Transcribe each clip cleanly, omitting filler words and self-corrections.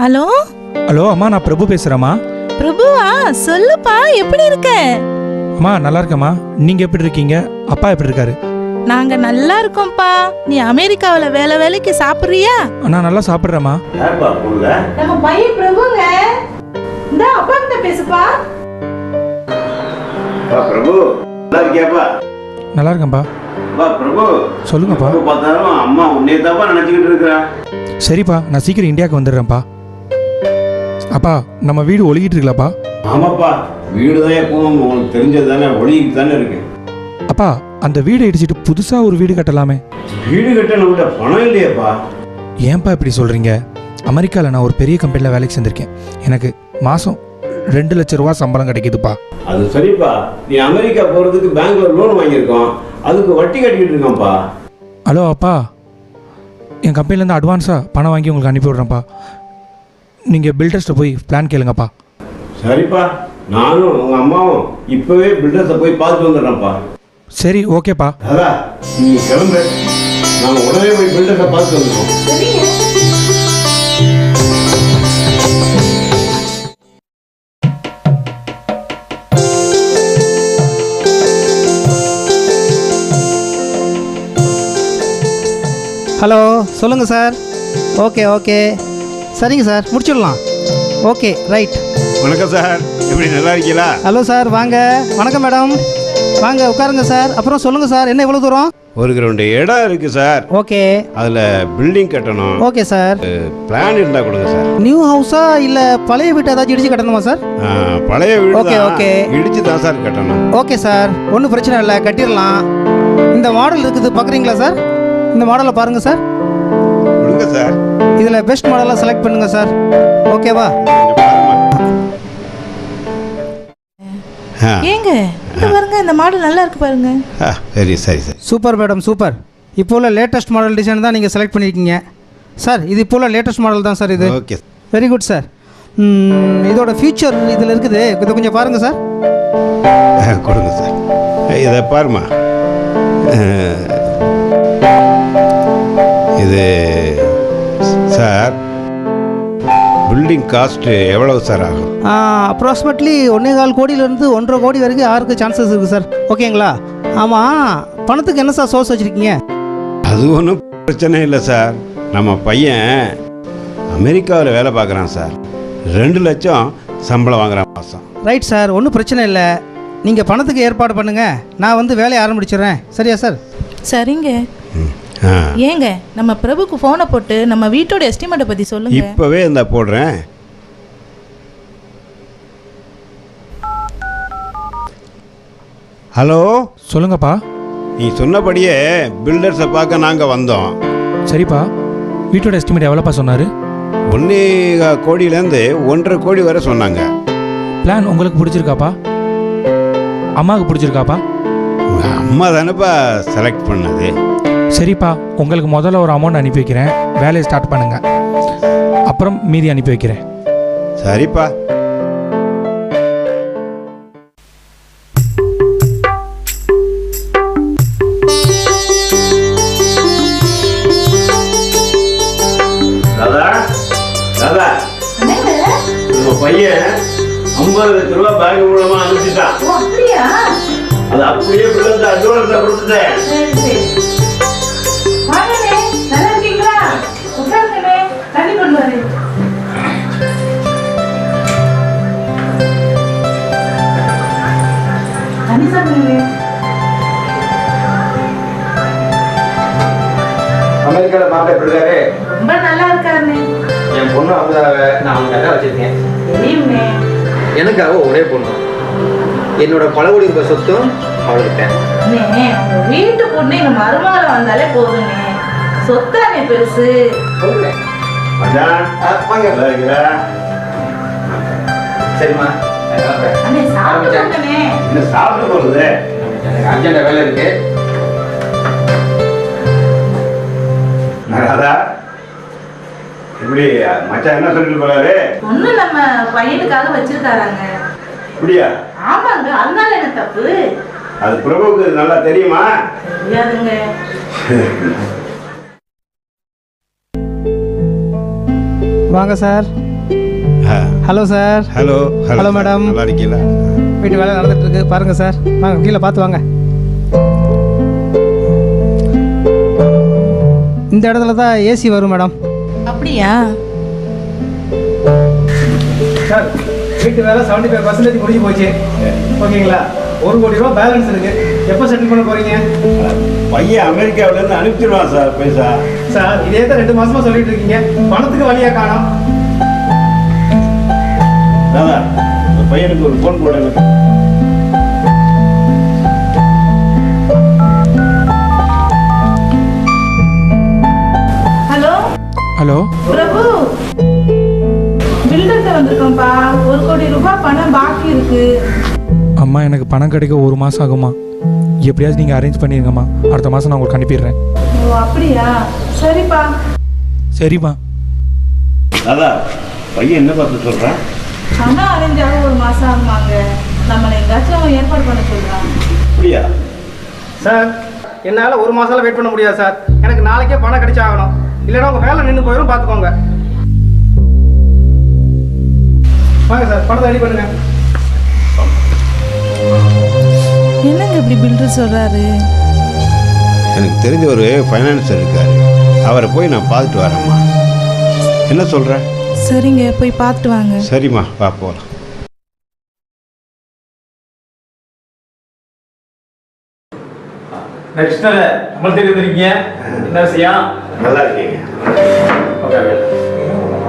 Hello hello அம்மா, நான் பிரபு பேசுறேம்மா. பிரபுவா? சொல்லுப்பா, எப்படி இருக்க? அம்மா நல்லா இருக்கேம்மா. நீங்க எப்படி இருக்கீங்க? அப்பா எப்படி இருக்காரு? நாங்க நல்லா இருக்கோம்ப்பா. நீ அமெரிக்காவுல வேலைக்கு சாப்பிடுறியா? நான் நல்லா சாப்பிடுறேம்மா. நம்ம பையன் பிரபுங்க. இந்த அப்பா கிட்ட பேசுப்பா. பிரபு நல்லா இருக்கியாப்பா? நல்லா இருக்கேன்ப்பா. பிரபு சொல்லுங்கப்பா. பார்த்தாலும் அம்மா உன்னைய தாப்பா நினைச்சுக்கிட்டு இருக்கிறா. சரிப்பா, நான் சீக்கிரம் இந்தியாவுக்கு வந்துடுறேன்ப்பா. அப்பா, நம்ம வீடு ஒழுகிட்டு இருக்கலாப்பா? ஆமாப்பா, வீடு தான் எப்பவும் உங்களுக்கு தெரிஞ்சது தானே, ஒழுகிட்டு தானே இருக்கு. அப்பா, அந்த வீடை இடிச்சிட்டு புதுசா ஒரு வீடு கட்டலாமே. வீடு கட்ட நம்மகிட்ட பணம் இல்லையேப்பா. ஏன்பா இப்படி சொல்றீங்க? அமெரிக்காவில் நான் ஒரு பெரிய கம்பெனியில் வேலைக்கு செஞ்சிருக்கேன். எனக்கு மாதம் 2 லட்சம் ரூபா சம்பளம் கிடைக்குதுப்பா. அது சரிப்பா, நீ அமெரிக்கா போகிறதுக்கு பேங்க்ல லோன் வாங்கியிருக்கோம், அதுக்கு வட்டி கட்டிக்கிட்டு இருக்கோம்ப்பா. ஹலோ அப்பா, என் கம்பெனிலேருந்து அட்வான்ஸாக பணம் வாங்கி உங்களுக்கு அனுப்பி விட்றேன்ப்பா. நீங்கள் பில்டர்ஸ்ட்டை போய் பிளான் கேளுங்கப்பா. சரிப்பா, நானும் உங்கள் அம்மாவும் இப்போவே பில்டர்ஸை போய் பார்த்துட்டு வந்துடுறேன்ப்பா. சரி, ஓகேப்பா. அதான் நீ கிளம்பு, நான் உடனே போய் பில்டர்ஸை பார்த்து வந்துடுவோம். ஹலோ, சொல்லுங்கள் சார். ஓகே சரிங்க சார், முடிச்சிடலாம். Okay, right. வணக்கம் சார், எப்படி நல்லா இருக்கீங்களா? ஹலோ சார், வாங்க. வணக்கம் மேடம், வாங்க உட்காருங்க சார். அப்புறம் சொல்லுங்கள் சார், என்ன இவ்வளோ தூரம்? ஒரு கிரவுண்டு இடம் இருக்குது சார். ஓகே. அதில் பில்டிங் கட்டணும். Okay sir. பிளான் இருந்தால் கொடுங்க சார். நியூ ஹவுஸா இல்லை பழைய வீட்டை ஏதாச்சும் இடிச்சு கட்டணுமா சார்? பழைய வீடு. ஓகே இடிச்சு தான் சார் கட்டணும். ஓகே சார், ஒன்றும் பிரச்சனை இல்லை, கட்டிடலாம். இந்த மாடல் இருக்குது, பார்க்குறீங்களா சார்? இந்த மாடலை பாருங்கள் சார். கொடுங்க சார். இதில் பெஸ்ட் மாடலாக செலக்ட் பண்ணுங்க சார். ஓகேவா? ஏங்க இந்த பாருங்க, இந்த மாடல் நல்லா இருக்கு பாருங்க. சரி. Super madam, super. இப்போ உள்ள லேட்டஸ்ட் மாடல் டிசைன் தான் நீங்கள் செலக்ட் பண்ணியிருக்கீங்க சார். இது இப்போ உள்ள லேட்டஸ்ட் மாடல் தான் சார் இது. Okay, very good sir. இதோட ஃபியூச்சர் இதில் இருக்குது, இதை கொஞ்சம் பாருங்கள் சார். கொடுங்க சார். இதை பாருமா, இது சார் பில்டிங் காஸ்ட்டு எவ்வளவு சார் ஆகும்? அப்ராக்சிமேட்லி 1.25 கோடியிலேருந்து 1.5 கோடி வரைக்கும் யாருக்கு சான்சஸ் இருக்குது சார். ஓகேங்களா? ஆமாம், பணத்துக்கு என்ன சார் சோர்ஸ் வச்சுருக்கீங்க? அது ஒன்றும் பிரச்சனை இல்லை சார். நம்ம பையன் அமெரிக்காவில் வேலை பார்க்குறான் சார். 2 லட்சம் சம்பளம் வாங்குறான் மாதம். ரைட் சார், ஒன்றும் பிரச்சனை இல்லை. நீங்கள் பணத்துக்கு ஏற்பாடு பண்ணுங்கள், நான் வந்து வேலையை ஆரம்பிச்சிடுறேன். சரியா சார்? சரிங்க. ஏங்க நம்ம பிரபுக்கு போனை போட்டு நம்ம வீட்டோட எஸ்டிமேட்டை பற்றி சொல்லுங்க. இப்போவே இந்த போடுறேன். ஹலோ, சொல்லுங்கப்பா. நீ சொன்னபடியே பில்டர்ஸை பார்க்க நாங்கள் வந்தோம். சரிப்பா, வீட்டோட எஸ்டிமேட் எவ்வளோப்பா சொன்னார்? 1.25 கோடியிலேருந்து 1.5 கோடி வரை சொன்னாங்க. பிளான் உங்களுக்கு பிடிச்சிருக்காப்பா? அம்மாவுக்கு பிடிச்சிருக்காப்பா? அம்மா தானேப்பா செலக்ட் பண்ணது. சரிப்பா, உங்களுக்கு முதல்ல ஒரு அமௌண்ட் அனுப்பி வைக்கிறேன், வேலையை ஸ்டார்ட் பண்ணுங்க. அப்புறம் மீதி அனுப்பி வைக்கிறேன். சரிப்பா. தாதா, நம்ம பையன் 50 லட்ச ரூபா பேங்க் மூலமா அனுப்பிச்சிட்டான். அது அப்படியே பிள்ளைங்க அட்வான்ஸா கொடுத்துட்டேன். அமெரிக்கால மாப்பிள்ளை எப்படி இருக்காரு? ரொம்ப நல்லா இருக்காருண்ணே. என் பொண்ணு அமுதாவை நான் அவங்க நல்லா வச்சிருக்கேன். எனக்காக ஒரே பொண்ணு, என்னோட பழகுடி ரூபாய் சொத்தும் அவளுக்கிட்டேன். வீட்டு பொண்ணு எங்க மருமகளை வந்தாலே போதுங்க. சொத்தானே பெருசு. சொல்றேன். மச்சான் வாங்க. நல்லா இருக்கிறா? சரிம்மா நான் கிளம்புறேன். அண்ணே சாப்பிட்டுக்கோங்கண்ணே. என்ன சாப்பிட போகிறது? எனக்கு அர்ஜென்ட்டாக வேலை இருக்கு. ராதா இப்படி மச்சான் என்ன சொல்லிட்டு போறாரு? ஒன்றும் நம்ம பையனுக்காக வச்சிருக்காராங்க. இப்படியா? ஆமாங்க, அதனால என்ன தப்பு? அது பிரபுவுக்கு நல்லா தெரியுமா? தெரியாதுங்க. வாங்க sir. Hello sir. Hello hello madam. நல்லா இருக்கீங்களா? வீட்டு வேலை நடந்துட்டு இருக்கு பாருங்க சார். வாங்க கீழே பார்த்து வாங்க. இந்த இடத்துல தான் ஏசி வரும் மேடம். அப்படியா? சார் வீட்டு வேலை 75% முடிஞ்சு போச்சு. ஓகேங்களா? 1 கோடி ரூபா பேலன்ஸ் இருக்கு. எப்போ செட்டில் பண்ண போறீங்க? பையன் அமெரிக்காவிலேருந்து அனுப்பிச்சிடுவான் சார் பைசா. சார் இதே தான் 2 மாசமா சொல்லிட்டு இருக்கீங்க. பணத்துக்கு வழியா காணோம். ராதா இந்த பையனுக்கு ஒரு ஃபோன் போடுங்க. ஹலோ ஹலோ பிரபு, பில்டர்கிட்ட வந்திருக்கோம்ப்பா. 1 கோடி ரூபாய் பணம் பாக்கி இருக்கு. அம்மா எனக்கு பணம் கிடைக்க 1 மாதம் ஆகும்மா. எப்படியாச்சும் நீங்கள் அரேஞ்ச் பண்ணிடுங்கம்மா. அடுத்த மாதம் நான் உங்களுக்கு அனுப்பிடுறேன். ஓ அப்படியா? சரிப்பா. சரிம்மா. ராதா பையன் என்ன பார்த்து சொல்கிறான்? பணம் அரேஞ்சாக 1 மாசம் ஆகுமாங்க. நம்மளை எங்காச்சும் ஏற்பாடு பண்ண சொல்றான். அப்படியா? சார் என்னால் 1 மாசம்லாம் வெயிட் பண்ண முடியாது சார். எனக்கு நாளைக்கே பணம் கிடைச்சாகணும். இல்லைன்னா உங்கள் வேலை நின்று போயிடும். பார்த்துக்கோங்க. வாங்க சார் பணத்தை ரெடி பண்ணுங்க. என்னங்க இப்படி பில்டர் சொல்றாரு? எனக்கு தெரிஞ்ச ஒரு ஃபைனான்சர் இருக்காரு. அவரை போய் நான் பார்த்துட்டு வரேம்மா. என்ன சொல்கிற? சரிங்க, போய் பார்த்துட்டு வாங்க. சரிம்மா வா போகலாம். கிருஷ்ணர் நம்மளுக்கு தெரிஞ்சிருக்கீங்க. என்ன விஷயம்? நல்லா இருக்கீங்க? ஓகே.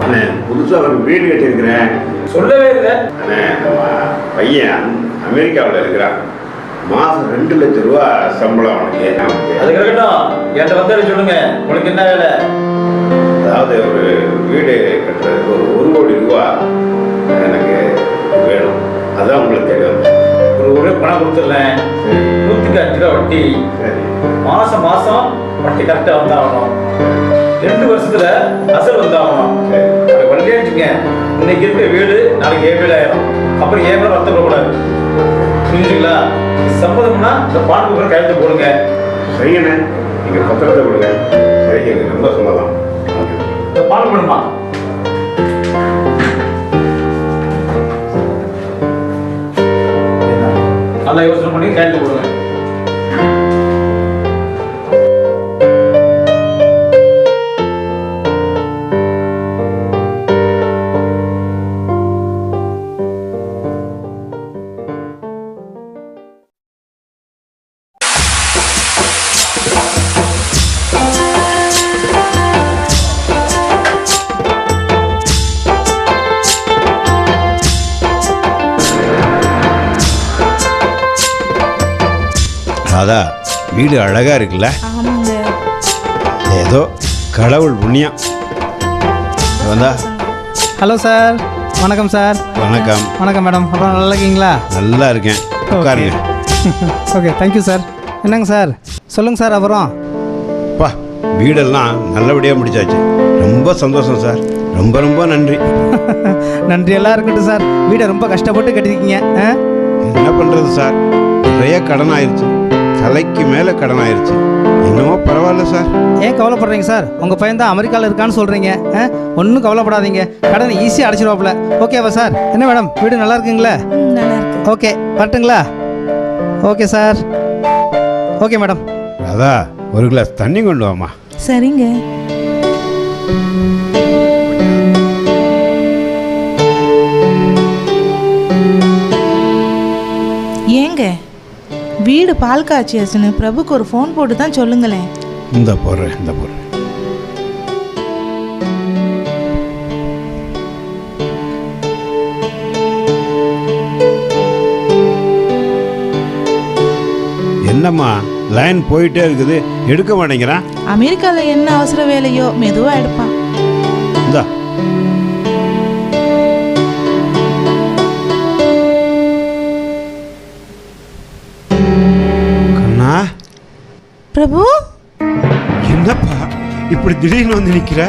அண்ணே புதுசாக ஒரு வீடு கட்டியிருக்கிறேன். சொல்லவே இல்லை. அண்ணே நம்ம பையன் அமெரிக்காவில் இருக்கிறான். மாதம் 2 லட்சம் ரூபா சம்பளம் அவனுக்கு. அதுக்கு இருக்கட்டும், என்கிட்ட வந்து சொல்லுங்க, உங்களுக்கு என்ன வேலை? அதாவது ஒரு வீடு கட்டுறதுக்கு ஒரு 1 கோடி ரூபா எனக்கு வேணும். அதான் உங்களுக்கு தெரியும். ஒரு பணம் கொடுத்துடலேன். 105 ரூபா வட்டி. சரி மாசம் மாசம் வட்டி கரெக்டாக வந்தாகணும். 2 வருஷத்துல அசல் வந்தாகணும். அப்படி வண்டியே வச்சுங்க. இன்னைக்கு இருக்க வீடு நாளைக்கு 7 வீடு ஆயிரும். அப்புறம் 7 வீடு வருத்தப்படக்கூடாது. புரிஞ்சுங்களா? சம்மதம்னா இந்த பாட்டு கையெழுத்து போடுங்க. சரிங்கண்ணே, நீங்கள் பத்திரத்தை கொடுங்க. சரிங்க, எனக்கு ரொம்ப சம்மதம். இந்த பாட்டு போடுமா? நல்லா யோசனை பண்ணி கையெழுத்து போடுங்க. ராதா வீடு அழகாக இருக்குல்ல? ஆமாங்க. ஏதோ கடவுள் புண்ணியம். வந்தா ஹலோ சார். வணக்கம் சார். வணக்கம். வணக்கம் மேடம். அப்புறம் நல்லா இருக்கீங்களா? நல்லா இருக்கேன், உட்காருங்க. Okay thank you sir. என்னங்க சார் சொல்லுங்கள் சார். அப்புறம் பா வீடெல்லாம் நல்லபடியாக முடிச்சாச்சு. ரொம்ப சந்தோஷம் சார். ரொம்ப ரொம்ப நன்றி. நன்றி எல்லாம் இருக்கட்டும் சார். வீடை ரொம்ப கஷ்டப்பட்டு கட்டிருக்கீங்க. என்ன பண்ணுறது சார், நிறைய கடன் ஆயிடுச்சு. தலைக்கு மேலே கடன் ஆயிடுச்சு. என்னமோ பரவாயில்ல சார். ஏன் கவலைப்படுறீங்க சார்? உங்கள் பையன் தான் அமெரிக்காவில் இருக்கான்னு சொல்கிறீங்க. ஒன்றும் கவலைப்படாதீங்க. கடனை ஈஸியாக அடைச்சிடுவாப்புல. ஓகேவா சார்? என்ன மேடம் வீடு நல்லா இருக்குங்களா? நல்லா இருக்கு. ஓகே வரட்டுங்களா? Okay sir. Okay madam. Radha 1 glass தண்ணி கொண்டு வாமா. சரிங்க. ஏங்க வீடு பால் காய்ச்சியாச்சுன்னு பிரபுக்கு ஒரு ஃபோன் போட்டு தான் சொல்லுங்களேன். இந்த போடுறேன், இந்த போடுறேன். என்னம்மா லைன் போயிட்டே இருக்குது, எடுக்க மாட்டேங்கிறான்? அமெரிக்காவில் என்ன அவசர வேலையோ மெதுவாக எடுப்பான். இந்தா கண்ணா. பிரபு, என்னப்பா இப்படி திடீர்னு வந்து நிற்கிற?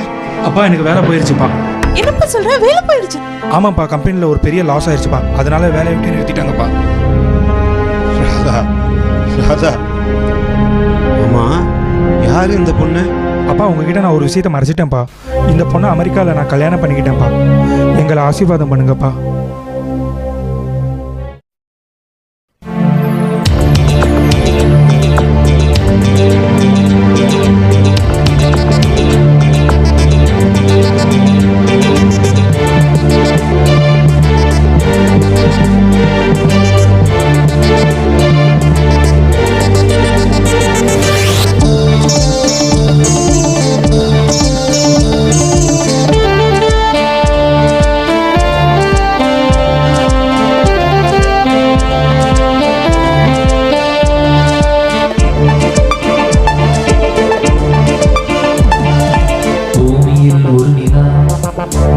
அப்பா எனக்கு வேலை போயிருச்சுப்பா. என்னப்பா சொல்ற? வேலை போயிடுச்சு? ஆமாப்பா, கம்பெனியில் ஒரு பெரிய லாஸ் ஆயிடுச்சுப்பா. அதனால வேலையை விட்டு நிறுத்திட்டாங்கப்பா. ராதா, ராதா, ஆமா, யாரு இந்த பொண்ணு? அப்பா உங்ககிட்ட நான் ஒரு விஷயத்தை மறைச்சிட்டேன்ப்பா. இந்த பொண்ணை அமெரிக்காவில் நான் கல்யாணம் பண்ணிக்கிட்டேன்ப்பா. எங்களை ஆசீர்வாதம் பண்ணுங்கப்பா.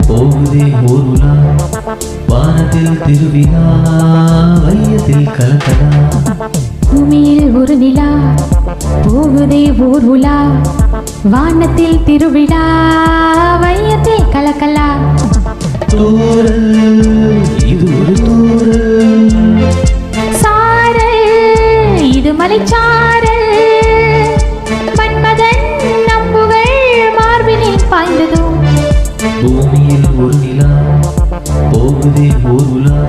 போகுதே ஊருலா, வானத்தில் திருவிழா, வையத்தில் கலக்கலா. பூமியில் ஒரு நிலா, போகுதே ஊர் உலா, வானத்தில் திருவிழா, வையத்தில் கலக்கலா. தூரல் இது ஒரு தூரல், சாரல் இது மலைச்சாரல், மன்மதன் நம்புகள் மார்பினில் பாய்ந்ததோ. பூமியில் ஒரு நிலா, போகுதே ஊருலா,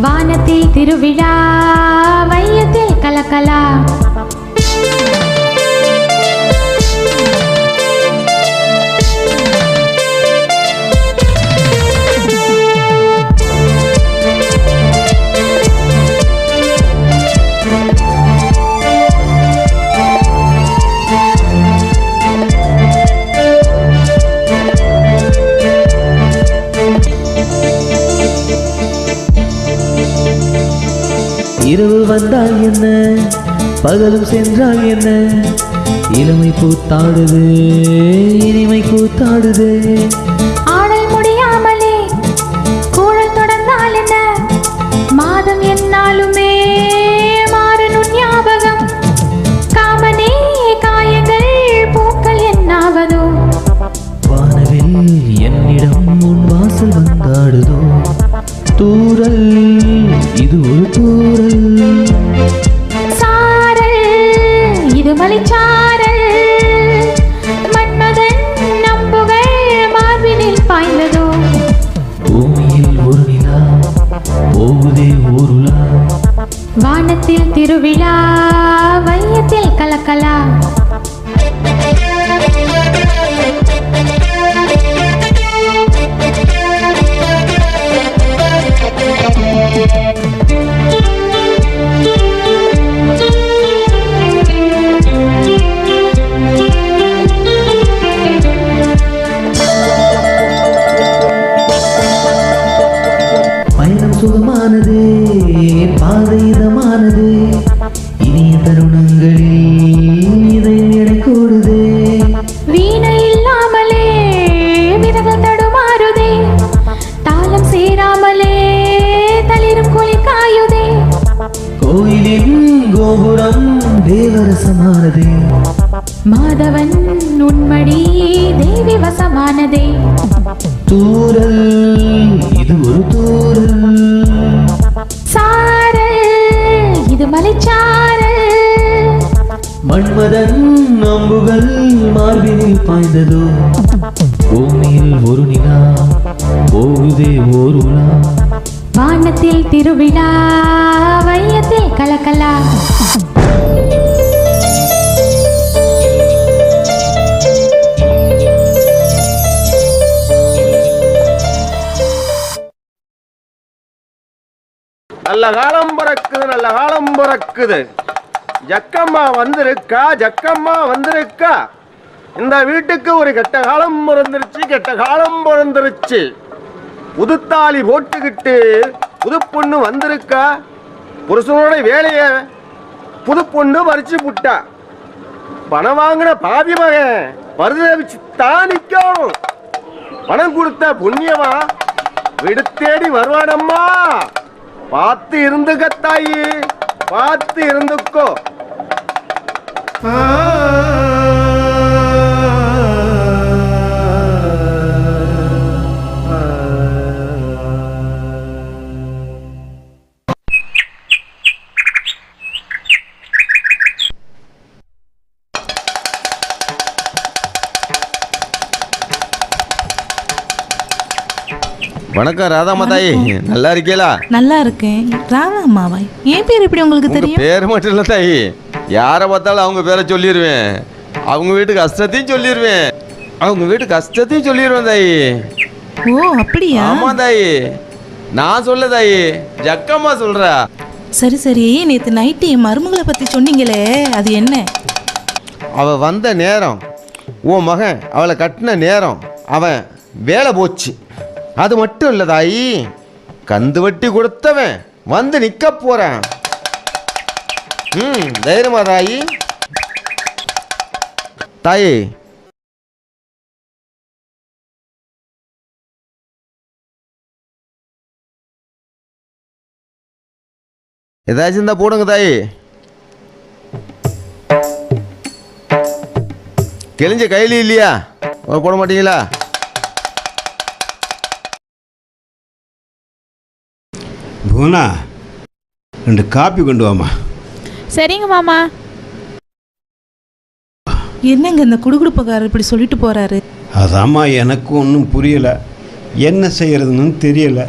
வானத்தில் திருவிழா, வையத்தில் கலக்கலா. இரவு வந்தால் என்ன, பகலும் சென்றால் என்ன, இளமை கூத்தாடுது, இனிமை கூத்தாடுது. ஆடல் முடியாமலே கூழல் தொடர்ந்தால் என்ன, மாதம் என்னாலுமே மாறனும் ஞாபகம். காமனே காயங்கள் பூக்கள் என்னாவதோ. வானவில் என்னிடம் உன் வாசல் வந்தாடுதோ. தூரல் இது ஒரு தூரல், சாரல் இது மலைச்சாரல், மன்மதன் நம்புகள் மார்பினில் பாய்ந்ததோ. பூமியில் ஒரு நிலா, போகுதே ஊருலா, வானத்தில் திருவிழா, வையத்தில் கலக்கலா. பயணம் சுகமானது, பாதை இதமானது, இனிய தருணங்களில் இதை எடை கூடுது. வீணை இல்லாமலே விரதம் தடுமாறுதே, தாளம் சேராமலே தளிரும் குளிர் காயுதே. கோயிலின் கோபுரம் தேவரசமானது, மாதவன் உன்மடி தேவி வசமானதே. தூரல் இது ஒரு தூரல், சாரல் இது மலைச்சாரல், மன்மதன் அம்புகள் மார்பினில் பாய்ந்ததோ. பூமியில் ஒரு நிலா, போகுதே ஓர் உலா, வானத்தில் திருவிழா, வையத்தில் கலக்கலா. நல்ல காலம் பிறக்குது, நல்ல காலம் பிறக்குது. ஜக்கம்மா வந்திருக்கா, ஜக்கம்மா வந்திருக்கா. இந்த வீட்டுக்கு ஒரு கெட்ட காலம் பிறந்துருச்சு, கெட்ட காலம் பிறந்துருச்சு. புதுத்தாலி போட்டுக்கிட்டு புது பொண்ணு வந்திருக்கா. புருஷனோட வேலைய புது பொண்ணு பறிச்சு புட்டா. பணம் வாங்கின பாவி மகன் பரிதவிச்சு தான் நிக்கணும். பணம் கொடுத்த புண்ணியமா வீடு தேடி வருவானம்மா. பார்த்து இருந்துக்க தாயி, பார்த்து இருந்துக்கோ. வணக்கம் ராதாமா தாயி, நல்லா இருக்கீங்களா? நல்லா இருக்கேன். ராதா அம்மாவா? என் பேர் எப்படி உங்களுக்கு தெரியும்? பேர் மட்டும் இல்லை தாயி, யாரை பார்த்தாலும் அவங்க பேரை சொல்லிடுவேன். அவங்க வீட்டு கஷ்டத்தையும் சொல்லிடுவேன். அவங்க வீட்டு கஷ்டத்தையும் சொல்லிடுவேன் தாயி. ஓ அப்படியா? ஆமா தாயி, நான் சொல்ல தாயி, ஜக்கம்மா சொல்றா. சரி சரி, நேற்று நைட்டு என் மருமகளை பற்றி சொன்னீங்களே, அது என்ன? அவ வந்த நேரம், உன் மகன் அவளை கட்டின நேரம், அவன் வேலை போச்சு. அது மட்டும் இல்லை தாயி, கந்து வட்டி கொடுத்தவன் வந்து நிற்க போறான். தைரியமா தாயி? தாயி ஏதாச்சும் இருந்தா போடுங்க தாயி. கிழிஞ்ச கையில இல்லையா, போட மாட்டீங்களா? பூனா, 2 காப்பி கொண்டு வாமா. சரிங்க மாமா. என்னங்க இந்த குடுகுடுப்பக்காரர் இப்படி சொல்லிட்டு போறாரு? அதாம்மா எனக்கு ஒன்றும் புரியலை, என்ன செய்யறதுன்னு தெரியலை.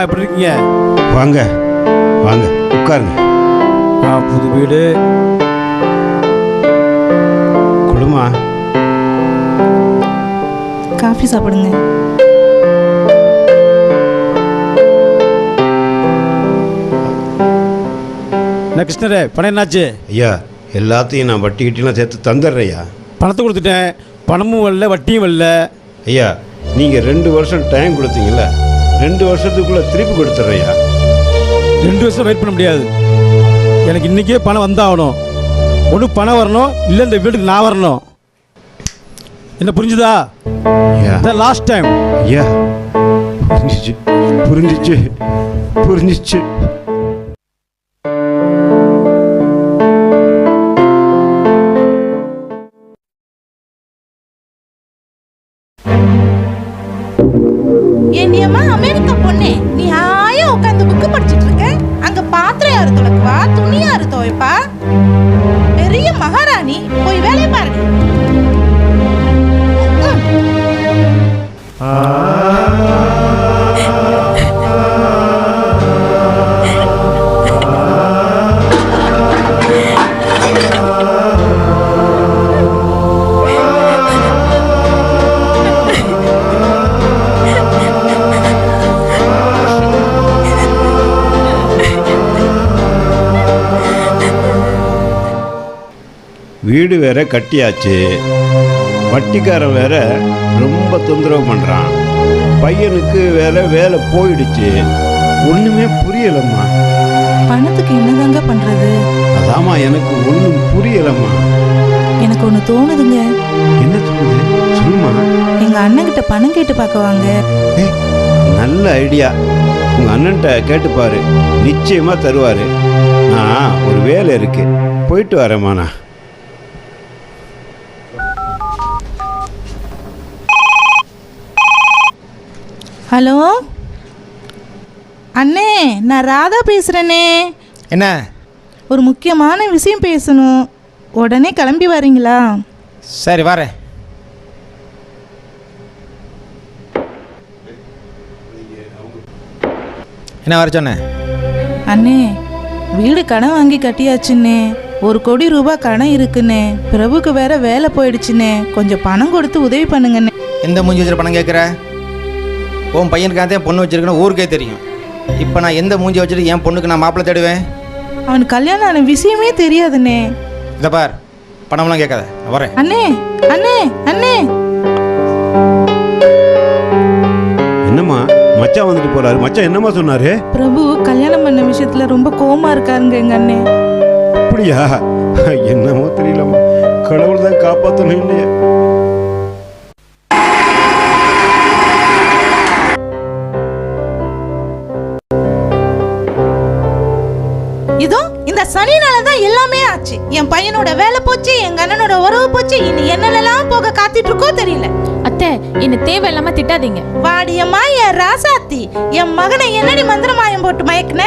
எப்படி இருக்கீங்க? வாங்க வாங்க உட்காருங்க. புது வீடு கொடுமா. காஃபி சாப்பிடுங்க. என்ன கிருஷ்ணரே, பணம் என்னாச்சு? ஐயா, எல்லாத்தையும் நான் வட்டி கிட்டிலாம் சேர்த்து தந்துடுறேயா. பணத்தை கொடுத்துட்டேன், பணமும் வரல வட்டியும் வரல. ஐயா, நீங்கள் 2 வருஷம் டைம் கொடுத்தீங்கல்ல, 2 வருஷத்துக்குள்ளே திருப்பி கொடுத்துட்றேயா. 2 வருஷம் வெயிட் பண்ண முடியாது. எனக்கு இன்னைக்கே பணம் வந்தாகணும். ஒன்று பணம் வரணும், இல்லை இந்த வீட்டுக்கு நான் வரணும். என்ன புரிஞ்சுதா? Last time. ஐயா, புரிஞ்சிச்சு புரிஞ்சிச்சு புரிஞ்சிச்சு. என்னையம்மா அமெரிக்கா பொண்ணே, நீ ஆயா உட்காந்து புக்கு படிச்சுட்டு இருக்க. அங்க பாத்திரம் யாரு துளக்குவா, துணி யாரு துவைப்பா? பெரிய மகாராணி, போய் வேலையை பாருங்க. வீடு வேற கட்டியாச்சு, வட்டிக்காரன் வேற ரொம்ப தொந்தரவு பண்ணுறான், பையனுக்கு வேற வேலை போயிடுச்சு. ஒன்றுமே புரியலம்மா. பணத்துக்கு என்னதாங்க பண்றது? அதாம்மா எனக்கு ஒன்றும் புரியலம்மா. எனக்கு ஒன்று தோணுதுங்க. என்ன தோணுது சொல்லுமா. எங்க அண்ணன்கிட்ட பணம் கேட்டு பார்க்க வாங்க. நல்ல ஐடியா. உங்கள் அண்ணன்ட்ட கேட்டுப்பாரு, நிச்சயமாக தருவார். நான் ஒரு வேலை இருக்கு, போயிட்டு வரேம்மா. நான் ஹலோ அண்ணே, நான் ராதா பேசுகிறேனே. என்ன? ஒரு முக்கியமான விஷயம் பேசணும். உடனே கிளம்பி வரீங்களா? சரி வரேன். என்ன வர சொன்னேன்? அண்ணே, வீடு கடன் வாங்கி கட்டியாச்சுன்னே. 1 கோடி ரூபாய் கடன் இருக்குண்ணே. பிரபுக்கு வேற வேலை போயிடுச்சுண்ணே. கொஞ்சம் பணம் கொடுத்து உதவி பண்ணுங்கண்ணே. எந்த மூஞ்சி வச்சுட்டு பணம் கேட்குற? உன் பையனுக்காக பொண்ணு வச்சிருக்கேன்னு ஊருக்கே தெரியும். இப்போ நான் எந்த மூஞ்சி வச்சுட்டு என் பொண்ணுக்கு நான் மாப்பிள்ளை தேடுவேன்? அவனுக்கு கல்யாணம் ஆன விஷயமே தெரியாதுண்ணே. இதை பார், பணம்லாம் கேட்காத, வரேன். அண்ணே அண்ணே அண்ணே. என்னம்மா மச்சான் வந்துட்டு போறாரு. மச்சான் என்னம்மா சொன்னாரு? பிரபு கல்யாணம் பண்ண விஷயத்துல ரொம்ப கோவமா இருக்காருங்க எங்க அண்ணே. அப்படியா? என்னமோ தெரியலம்மா, கடவுள் தான் காப்பாற்றணும் இல்லையா? இதோ இந்த சனினாலதான் எல்லாமே ஆச்சு. என் பையனோட வேலை போச்சு, எங்க அண்ணனோட உறவு போச்சு, இனி என்னெல்லாம் போக காத்துட்டு இருக்கோ தெரியல. அத்தை, என்ன தேவையில்லாம திட்டாதீங்க. வாடியம்மா என் ராசாத்தி, என் மகனை என்னடி மந்திரமாயம் போட்டு மயக்குன?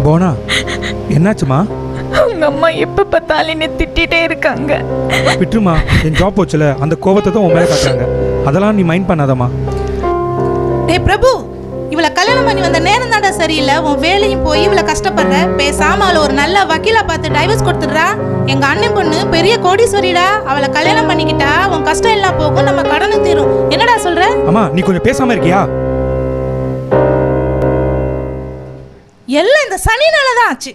போனா என்னாச்சுமா? உங்க அம்மா எப்ப பார்த்தாலும் என்ன திட்டிட்டே இருக்காங்க. விட்டுருமா, என் ஜாப் போச்சுல, அந்த கோபத்தை தான் உன் மேலே காட்டுறாங்க. அதெல்லாம் நீ மைண்ட் பண்ணாதம்மா. டேய் பிரபு, இவளை கல்யாணம் பண்ணி வந்த நேரம் தாண்டா சரியில்லை. உன் வேலையும் போய் இவளை கஷ்டப்படுற. பேசாம அவளை ஒரு நல்ல வக்கீலா பார்த்து டைவர்ஸ் கொடுத்துடுறா. எங்க அண்ணன் பொண்ணு பெரிய கோடீஸ்வரிடா. அவளை கல்யாணம் பண்ணிக்கிட்டா உன் கஷ்டம் எல்லாம் போகும், நம்ம கடனும் தீரும். என்னடா சொல்ற? அம்மா, நீ கொஞ்சம் பேசாம இருக்கியா? எல்லாம் இந்த சனினாலதான் ஆச்சு.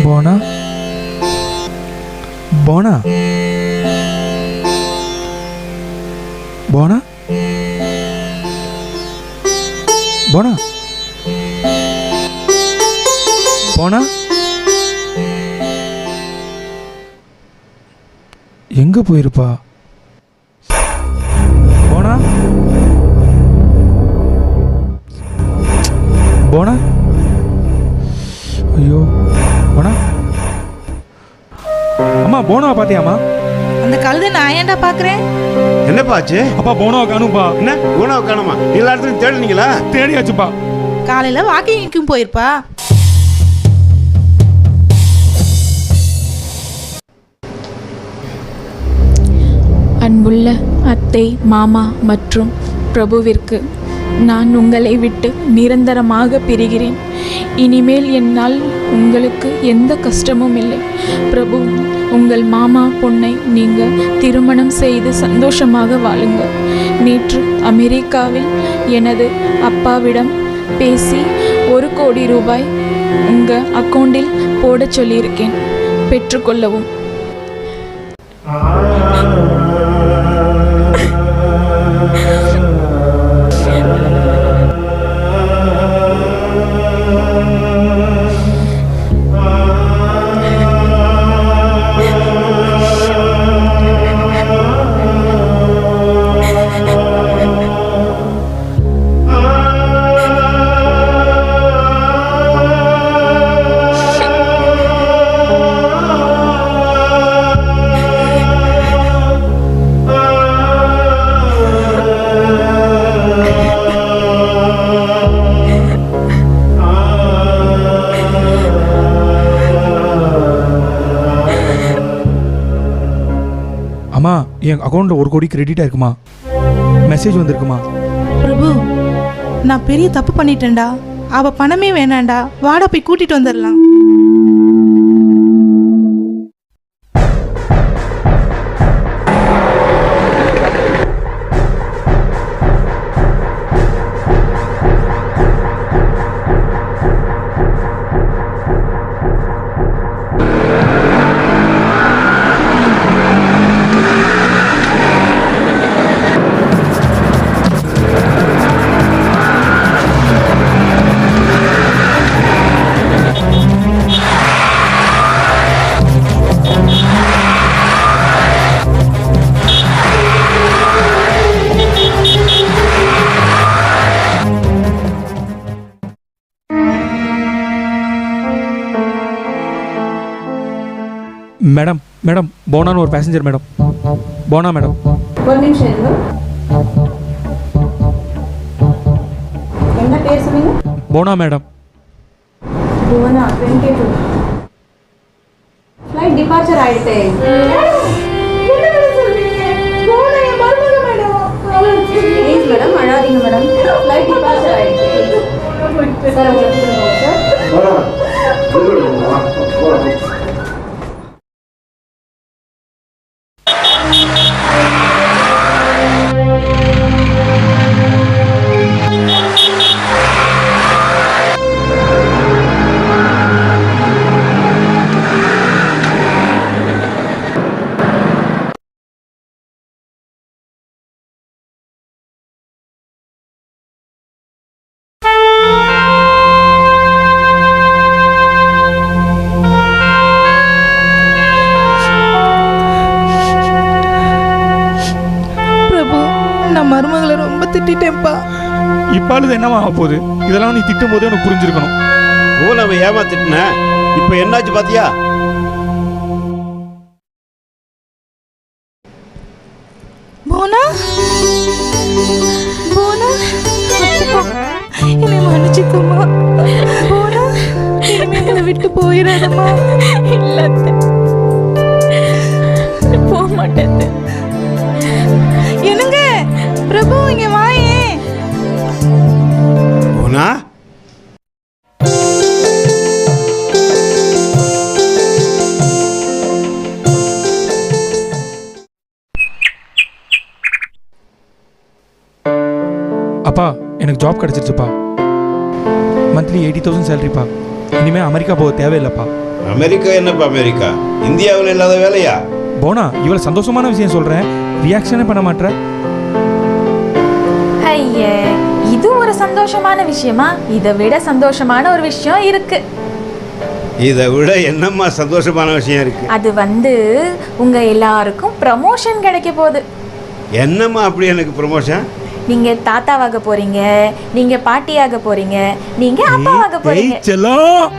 போனா போனா போனா போனா போனா எங்க போயிருப்பா? போனா போனா ஐயோ போனா. அம்மா, போனாவை பாத்தியாமா? அந்த கழுதை நான் ஏன்டா பாக்குறேன்? என்னப்பா ஆச்சு? அப்பா, போனாவை காணும்பா. என்ன போனாவை காணுமா? எல்லா இடத்துலையும் தேடுனீங்களா? தேடியாச்சுப்பா. காலையில வாக்கிங்க்கும் போயிருப்பா. அன்புள்ள அத்தை, மாமா மற்றும் பிரபுவிற்கு நான் உங்களை விட்டு நிரந்தரமாக பிரிகிறேன். இனிமேல் என்னால் உங்களுக்கு எந்த கஷ்டமும் இல்லை. பிரபு, உங்கள் மாமா பொண்ணை நீங்கள் திருமணம் செய்து சந்தோஷமாக வாழுங்கள். நேற்று அமெரிக்காவில் எனது அப்பாவிடம் பேசி 1 கோடி ரூபாய் உங்கள் அக்கௌண்டில் போடச் சொல்லியிருக்கேன். பெற்றுக்கொள்ளவும். அம்மா, என் அக்கௌண்ட்டில் 1 கோடி கிரெடிட் ஆயிருக்குமா? மெசேஜ் வந்திருக்குமா? பிரபு, நான் பெரிய தப்பு பண்ணிட்டேன்டா. அவ பணமே வேணாண்டா. வாடா போய் கூட்டிட்டு வந்துடலாம். மேடம், மேடம், போனான்னு ஒரு பேசஞ்சர் மேடம். போனா மேடம். ஒரு நிமிஷம் இருங்க. என்ன பேர் சொன்னீங்க? போனா மேடம். புவனா 22. ஃப்ளைட் டிபார்ச்சர் ஆயிடுச்சு. ப்ளீஸ் மேடம் அழாதீங்க மேடம். ஃப்ளைட் டிபார்ச்சர் ஆயிடுச்சு. சார் உங்களுக்கு சார். பிரபு, நான் மருமகளை ரொம்ப திட்டேன்ப்பா. இப்பாலும் என்னவா ஆக போகுது? இதெல்லாம் நீ திட்டும் போதே எனக்கு புரிஞ்சிருக்கணும். ஓ நம்ம ஏமாத்திட்டன. இப்போ என்னாச்சு பாத்தியா? போனா போனா என்னை மன்னிச்சுக்கோமா. போனா இனிமே என்னை விட்டு போயிடாதம்மா. இல்ல போக மாட்டேன். என்னங்க பிரபு இங்க வாயே. போனா அப்பா எனக்கு ஜாப் கிடச்சிருச்சுப்பா. மந்த்லி 80,000 சேலரிப்பா. இனிமேல் அமெரிக்கா போக தேவையில்லைப்பா. அமெரிக்கா என்னப்பா அமெரிக்கா? இந்தியாவில் இல்லாத வேலையா? போனா இவ்வளோ சந்தோஷமான விஷயம் சொல்கிறேன், ரியாக்ஷனே பண்ண மாட்டேற. ஐயே, இது ஒரு சந்தோஷமான விஷயமா? இதை விட சந்தோஷமான ஒரு விஷயம் இருக்கு. இதை விட என்னம்மா சந்தோஷமான விஷயம் இருக்கு? அது உங்க எல்லாருக்கும் ப்ரமோஷன் கிடைக்க போகுது. என்னம்மா அப்படி எனக்கு ப்ரமோஷன்? நீங்க தாத்தாவாக போறீங்க, நீங்க பாட்டியாக போறீங்க, நீங்க அப்பாவாக போறீங்க. செல்லம்.